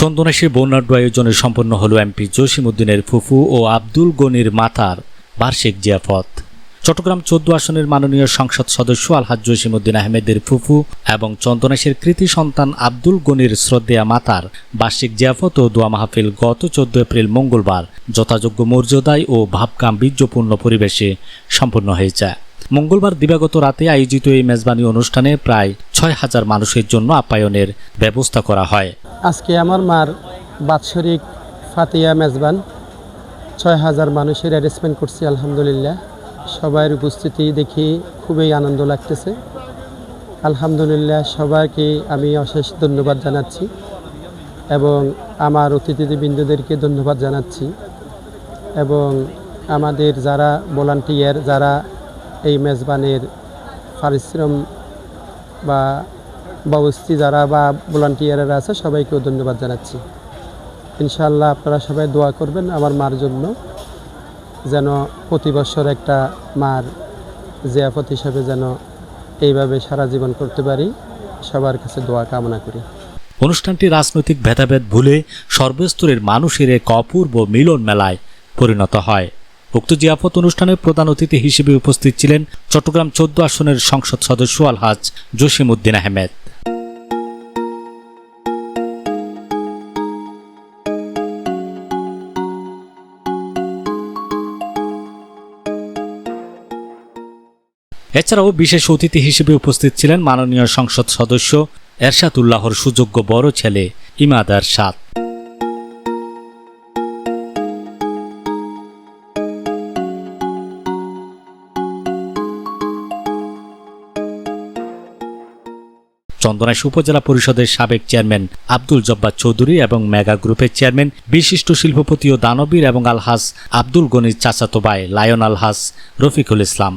চন্দনাইশে বর্ণাঢ্য আয়োজনে সম্পন্ন হল এমপি জসিমউদ্দিনের ফুফু ও আব্দুল গনির মাতার বার্ষিক জিয়াফত। চট্টগ্রাম 14 আসনের মাননীয় সংসদ সদস্য আলহাজ জসিমউদ্দিন আহমেদের ফুফু এবং চন্দনাইশের কৃতি সন্তান আব্দুল গনির শ্রদ্ধেয়া মাতার বার্ষিক জিয়াফত ও দোয়া মাহফিল গত 14 এপ্রিল মঙ্গলবার যথাযোগ্য মর্যাদায় ও ভাবগাম্ভীর্যপূর্ণ পরিবেশে সম্পন্ন হয়েছে। মঙ্গলবার দিবাগত রাতে আয়োজিত এই মেজবানি অনুষ্ঠানে প্রায় 6000 মানুষের জন্য আপ্যায়নের ব্যবস্থা করা হয়। আজকে আমার মার বাৎসরিক ফাতিয়া মেজবান 6000 মানুষের অ্যারেঞ্জমেন্ট করছি। আলহামদুলিল্লাহ, সবার উপস্থিতি দেখি খুবই আনন্দ লাগতেছে। আলহামদুলিল্লাহ, সবাইকে আমি অশেষ ধন্যবাদ জানাচ্ছি এবং আমার অতিথিবৃন্দদেরকে ধন্যবাদ জানাচ্ছি এবং আমাদের যারা ভলান্টিয়ার, যারা এই মেজবানের পারিশ্রম বা ব্যবস্থা যারা বা ভলান্টিয়াররা আছে সবাইকেও ধন্যবাদ জানাচ্ছি। ইনশাআল্লাহ আপনারা সবাই দোয়া করবেন আমার মার জন্য, যেন প্রতি বছর একটা মার জিয়াফত হিসাবে যেন এইভাবে সারা জীবন করতে পারি। সবার কাছে দোয়া কামনা করি। অনুষ্ঠানটি রাজনৈতিক ভেদাভেদ ভুলে সর্বস্তরের মানুষের এক অপূর্ব মিলন মেলায় পরিণত হয়। উক্ত জিয়াফত অনুষ্ঠানে প্রধান অতিথি হিসেবে উপস্থিত ছিলেন চট্টগ্রাম 14 আসনের সংসদ সদস্য আলহাজ জসিমউদ্দিন আহমেদ। এছাড়াও বিশেষ অতিথি হিসেবে উপস্থিত ছিলেন মাননীয় সংসদ সদস্য এরশাদুল্লাহর সুযোগ্য বড় ছেলে ইমাদ এরশাদ। চন্দনাইশ উপজেলা পরিষদের সাবেক চেয়ারম্যান আব্দুল জব্বার চৌধুরী এবং মেগা গ্রুপের চেয়ারম্যান বিশিষ্ট শিল্পপতি ও দানবীর এবং আলহাজ আব্দুল গনির চাচাতো ভাই লায়ন আলহাজ রফিকুল ইসলাম।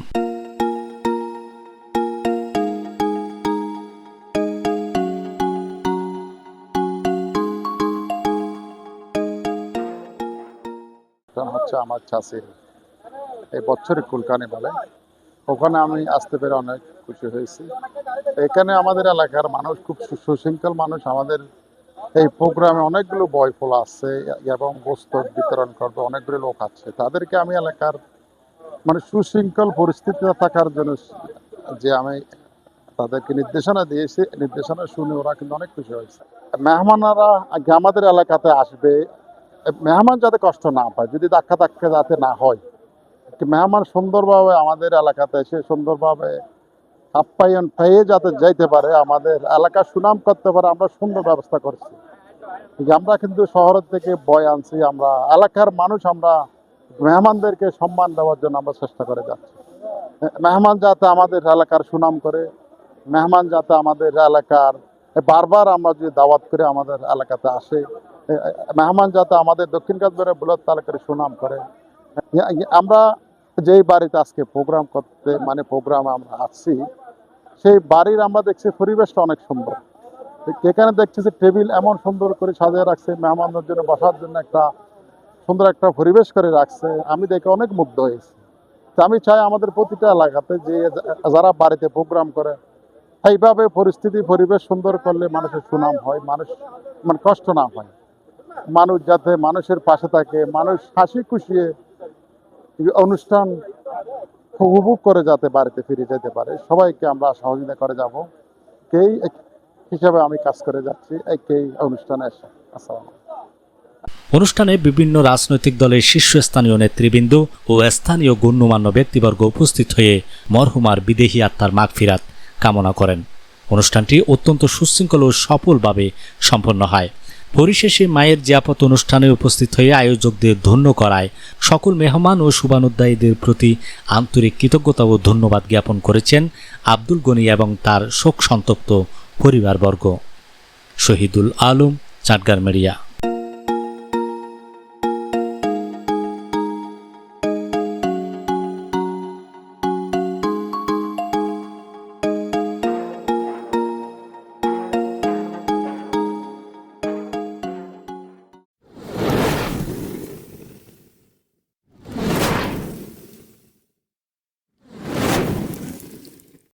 হচ্ছে আমার চাষির এই বছরের কুলকানি বলে, ওখানে আমি আসতে পেরে অনেক খুশি হয়েছি। এখানে আমাদের এলাকার মানুষ খুব সুশৃঙ্খল মানুষ। আমাদের এই প্রোগ্রামে অনেকগুলো বয়ফল আসছে এবং বস্ত্র বিতরণ করবে অনেকগুলো লোক আছে। তাদেরকে আমি এলাকার মানে সুশৃঙ্খল পরিস্থিতিতে থাকার জন্য যে আমি তাদেরকে নির্দেশনা দিয়েছি, নির্দেশনা শুনে ওরা কিন্তু অনেক খুশি হয়েছে। মেহমানরা আমাদের এলাকাতে আসবে, মেহমান যাতে কষ্ট না পায়, যদি ধাক্কা যাতে না হয়, মেহমান সুন্দরভাবে আমাদের এলাকাতে এসে সুন্দরভাবে আপ্যায়ন পেয়ে যাতে যাইতে পারে, আমাদের এলাকা সুনাম করতে পারে, আমরা সুন্দর ব্যবস্থা করছি। আমরা কিন্তু শহরের থেকে বয় আনছি, আমরা এলাকার মানুষ, আমরা মেহমানদেরকে সম্মান দেওয়ার জন্য আমরা চেষ্টা করে যাচ্ছি। মেহমান যাতে আমাদের এলাকার সুনাম করে, মেহমান যাতে আমাদের এলাকার বারবার আমরা যদি দাওয়াত করে আমাদের এলাকাতে আসে, মেহমান যাতে আমাদের দক্ষিণ কাজবাড়িয়া বুলট তালুকের সুনাম করে। আমরা যেই বাড়িতে আজকে প্রোগ্রাম করতে প্রোগ্রামে আমরা আসছি, সেই বাড়ির আমরা দেখছি পরিবেশটা অনেক সুন্দর। এখানে দেখছি যে টেবিল এমন সুন্দর করে সাজিয়ে রাখছে, মেহমানদের জন্য বসার জন্য একটা সুন্দর একটা পরিবেশ করে রাখছে। আমি দেখে অনেক মুগ্ধ হয়েছি। তো আমি চাই আমাদের প্রতিটা এলাকাতে যে যারা বাড়িতে প্রোগ্রাম করে এইভাবে পরিবেশ সুন্দর করলে মানুষের সুনাম হয়, মানুষ কষ্ট না হয়, মানুষ যাতে মানুষের পাশে থাকে, মানুষ হাসি খুশিয়ে অনুষ্ঠান উপভোগ করে যাতে বাড়িতে ফিরে যেতে পারে। সবাইকে আমরা সহযোগিতা করে যাব, এই হিসাবে আমি কাজ করে যাচ্ছি এই অনুষ্ঠানে এসে। আসসালামু আলাইকুম। অনুষ্ঠানে বিভিন্ন রাজনৈতিক দলের শীর্ষস্থানীয় নেতৃবৃন্দ ও স্থানীয় গণ্যমান্য ব্যক্তিবর্গ উপস্থিত হয়ে মরহুমার বিদেহী আত্মার মাগফিরাত কামনা করেন। অনুষ্ঠানটি অত্যন্ত সুশৃঙ্খল ও সফলভাবে সম্পন্ন হয়। পরিশেষে মায়ের জিয়াফত অনুষ্ঠানে উপস্থিত হয়ে আয়োজকদের ধন্য করায় সকল মেহমান ও শুভানুধ্যায়ীদের প্রতি আন্তরিক কৃতজ্ঞতা ও ধন্যবাদ জ্ঞাপন করেছেন আব্দুল গনি এবং তার শোক সন্তপ্ত পরিবারবর্গ। শহীদুল আলম, চাটগাঁর মিডিয়া।